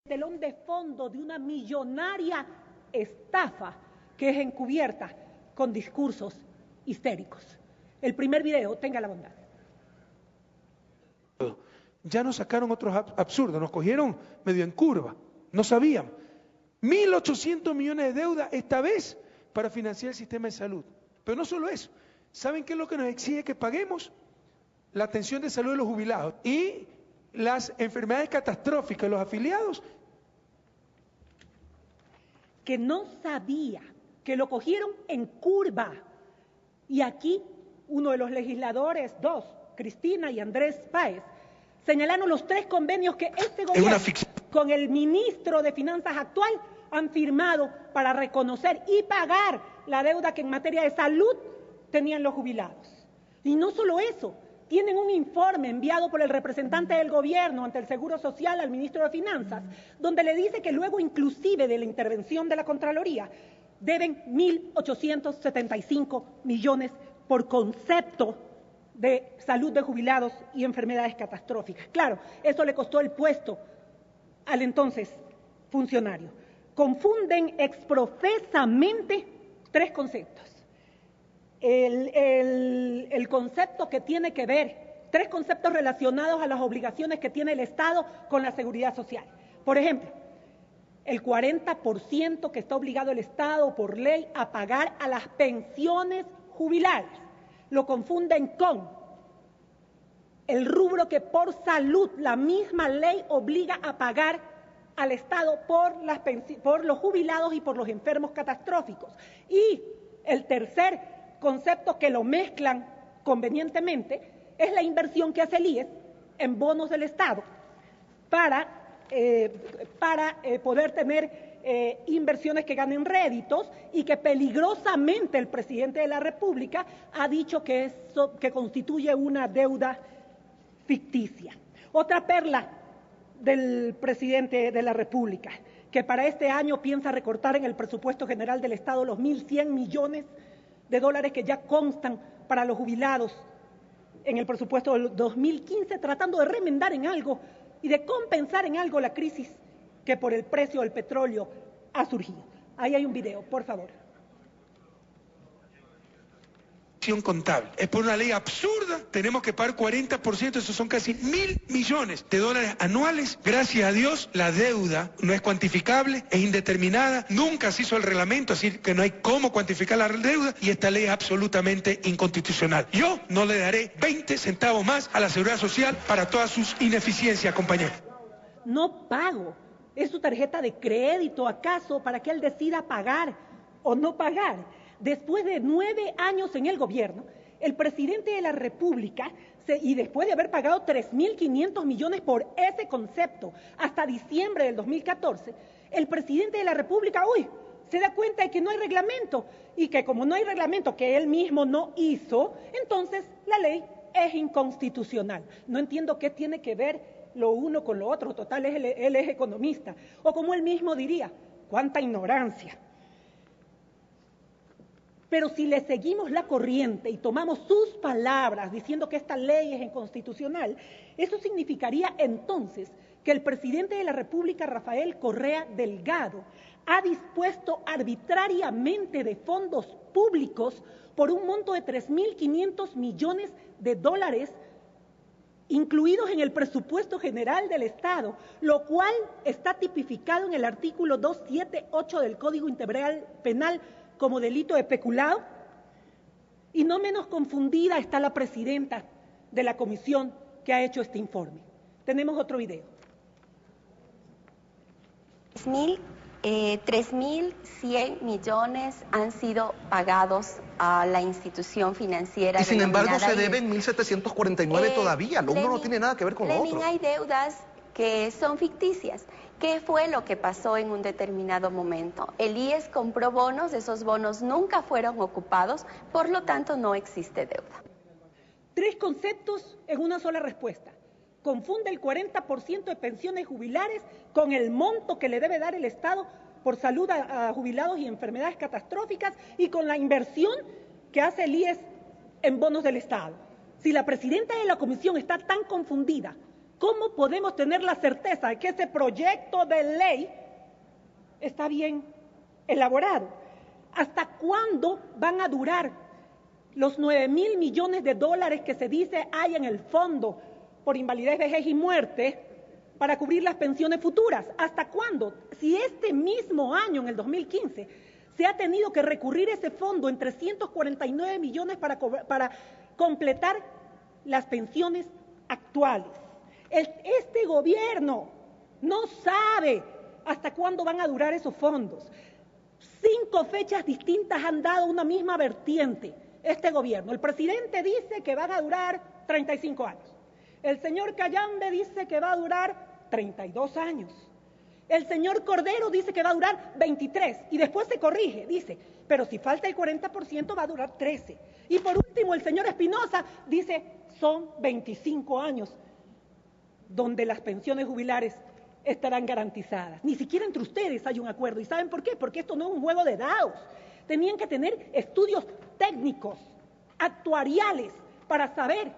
telón de fondo de una millonaria estafa que es encubierta con discursos histéricos. El primer video, tenga la bondad. Ya nos sacaron otros absurdos, nos cogieron medio en curva, no sabían. 1.800 millones de deuda esta vez para financiar el sistema de salud. Pero no solo eso, ¿saben qué es lo que nos exige que paguemos? La atención de salud de los jubilados y las enfermedades catastróficas de los afiliados. Que no sabía, que lo cogieron en curva. Y aquí uno de los legisladores, dos, Cristina y Andrés Páez, señalaron los 3 convenios que este gobierno con el ministro de Finanzas actual han firmado para reconocer y pagar la deuda que en materia de salud tenían los jubilados. Y no solo eso, tienen un informe enviado por el representante del gobierno ante el Seguro Social al ministro de Finanzas, donde le dice que luego inclusive de la intervención de la Contraloría, deben 1.875 millones por concepto de salud de jubilados y enfermedades catastróficas. Claro, eso le costó el puesto al entonces funcionario. Confunden exprofesamente 3 conceptos. El concepto que tiene que ver, 3 conceptos relacionados a las obligaciones que tiene el Estado con la seguridad social. Por ejemplo, el 40% que está obligado el Estado por ley a pagar a las pensiones jubiladas. Lo confunden con el rubro que por salud la misma ley obliga a pagar al Estado por los jubilados y por los enfermos catastróficos. Y el tercer concepto que lo mezclan convenientemente es la inversión que hace el IES en bonos del Estado para poder tener inversiones que ganen réditos y que peligrosamente el presidente de la República ha dicho que constituye una deuda ficticia. Otra perla del presidente de la República, que para este año piensa recortar en el presupuesto general del Estado los 1.100 millones de dólares que ya constan para los jubilados en el presupuesto del 2015, tratando de remendar en algo y de compensar en algo la crisis que por el precio del petróleo ha surgido. Ahí hay un video, por favor. Contable. Es por una ley absurda, tenemos que pagar 40%, eso son casi 1.000 millones de dólares anuales. Gracias a Dios, la deuda no es cuantificable, es indeterminada, nunca se hizo el reglamento, así que no hay cómo cuantificar la deuda y esta ley es absolutamente inconstitucional. Yo no le daré 20 centavos más a la Seguridad Social para todas sus ineficiencias, compañeros. No pago. ¿Es su tarjeta de crédito acaso para que él decida pagar o no pagar? Después de 9 años en el gobierno, el presidente de la República, y después de haber pagado 3.500 millones por ese concepto hasta diciembre del 2014, el presidente de la República, se da cuenta de que no hay reglamento y que como no hay reglamento que él mismo no hizo, entonces la ley es inconstitucional. No entiendo qué tiene que ver lo uno con lo otro, total, él es economista. O como él mismo diría, cuánta ignorancia. Pero si le seguimos la corriente y tomamos sus palabras diciendo que esta ley es inconstitucional, eso significaría entonces que el presidente de la República, Rafael Correa Delgado, ha dispuesto arbitrariamente de fondos públicos por un monto de 3.500 millones de dólares incluidos en el presupuesto general del Estado, lo cual está tipificado en el artículo 278 del Código Integral Penal como delito de peculado. Y no menos confundida está la presidenta de la comisión que ha hecho este informe. Tenemos otro video. 3.100 millones han sido pagados a la institución financiera. Y sin embargo se deben 1.749 todavía. Lo uno no tiene nada que ver con lo otro. Hay deudas que son ficticias. ¿Qué fue lo que pasó en un determinado momento? El IES compró bonos, esos bonos nunca fueron ocupados, por lo tanto no existe deuda. 3 conceptos en una sola respuesta. Confunde el 40% de pensiones jubilares con el monto que le debe dar el Estado por salud a jubilados y enfermedades catastróficas y con la inversión que hace el IES en bonos del Estado. Si la presidenta de la comisión está tan confundida ¿Cómo podemos tener la certeza de que ese proyecto de ley está bien elaborado? ¿Hasta cuándo van a durar los 9.000 millones de dólares que se dice hay en el fondo por invalidez, vejez y muerte para cubrir las pensiones futuras? ¿Hasta cuándo? Si este mismo año, en el 2015, se ha tenido que recurrir ese fondo en 349 millones para completar las pensiones actuales. Este gobierno no sabe hasta cuándo van a durar esos fondos. 5 fechas distintas han dado una misma vertiente este gobierno. El presidente dice que van a durar 35 años. El señor Cayambe dice que va a durar 32 años. El señor Cordero dice que va a durar 23 y después se corrige, dice, pero si falta el 40% va a durar 13. Y por último, el señor Espinosa dice, son 25 años donde las pensiones jubilares estarán garantizadas. Ni siquiera entre ustedes hay un acuerdo. ¿Y saben por qué? Porque esto no es un juego de dados. Tenían que tener estudios técnicos, actuariales, para saber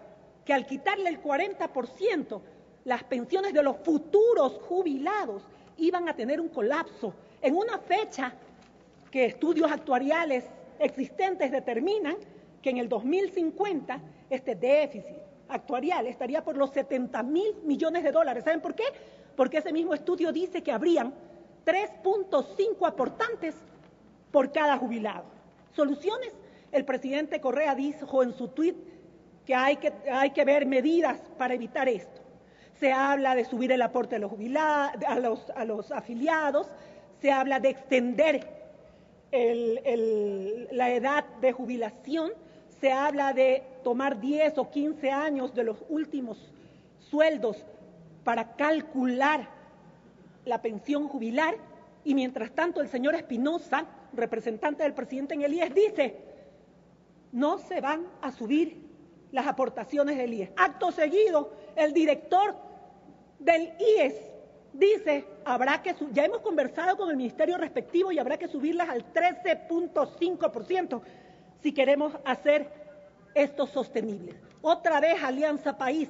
que al quitarle el 40%, las pensiones de los futuros jubilados iban a tener un colapso en una fecha que estudios actuariales existentes determinan que en el 2050 este déficit actuarial estaría por los 70.000 millones de dólares. ¿Saben por qué? Porque ese mismo estudio dice que habrían 3.5 aportantes por cada jubilado. ¿Soluciones? El presidente Correa dijo en su tuit que hay que ver medidas para evitar esto. Se habla de subir el aporte de los jubilados, a los afiliados, se habla de extender la edad de jubilación, se habla de tomar 10 o 15 años de los últimos sueldos para calcular la pensión jubilar, y mientras tanto el señor Espinosa, representante del presidente en el IES, dice, no se van a subir las aportaciones del IES. Acto seguido, el director del IES dice, ya hemos conversado con el ministerio respectivo y habrá que subirlas al 13.5% si queremos hacer esto sostenible. Otra vez Alianza País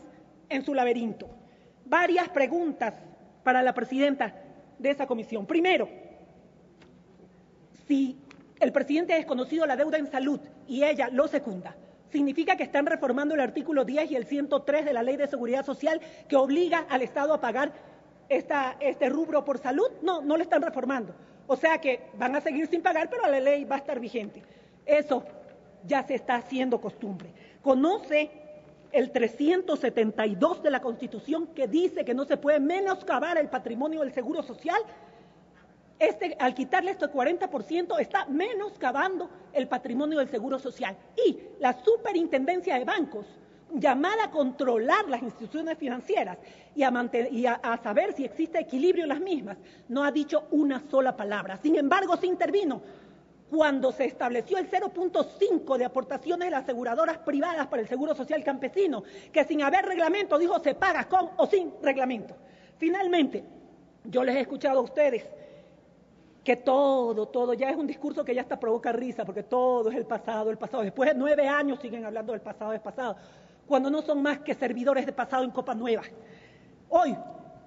en su laberinto. Varias preguntas para la presidenta de esa comisión. Primero, si el presidente ha desconocido la deuda en salud y ella lo secunda, ¿significa que están reformando el artículo 10 y el 103 de la Ley de Seguridad Social que obliga al Estado a pagar este rubro por salud? No, no lo están reformando. O sea que van a seguir sin pagar, pero la ley va a estar vigente. Eso ya se está haciendo costumbre. ¿Conoce el 372 de la Constitución que dice que no se puede menoscabar el patrimonio del Seguro Social? Al quitarle este 40%, está menoscabando el patrimonio del Seguro Social. Y la Superintendencia de Bancos, llamada a controlar las instituciones financieras y a saber si existe equilibrio en las mismas, no ha dicho una sola palabra. Sin embargo, se intervino cuando se estableció el 0.5 de aportaciones de las aseguradoras privadas para el Seguro Social Campesino, que sin haber reglamento dijo se paga con o sin reglamento. Finalmente, yo les he escuchado a ustedes que todo ya es un discurso que ya hasta provoca risa, porque todo es el pasado. Después de 9 años siguen hablando del pasado, cuando no son más que servidores de pasado en Copa Nueva. Hoy,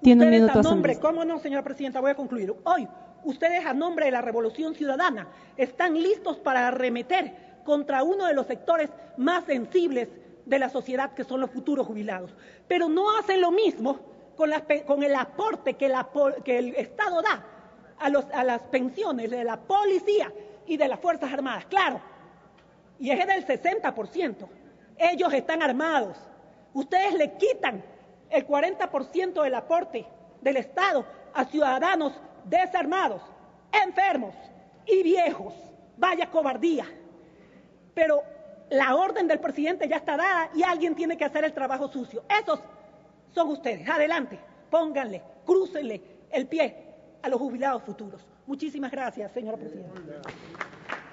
ustedes a nombre, ¿cómo no, señora presidenta? Voy a concluir. Hoy, ustedes a nombre de la Revolución Ciudadana están listos para arremeter contra uno de los sectores más sensibles de la sociedad, que son los futuros jubilados. Pero no hacen lo mismo con el aporte que el Estado da a las pensiones de la policía y de las Fuerzas Armadas. Claro, y es del 60%. Ellos están armados. Ustedes le quitan el 40% del aporte del Estado a ciudadanos desarmados, enfermos y viejos. Vaya cobardía. Pero la orden del presidente ya está dada y alguien tiene que hacer el trabajo sucio. Esos son ustedes. Adelante, pónganle, crúcenle el pie a los jubilados futuros. Muchísimas gracias, señora presidenta.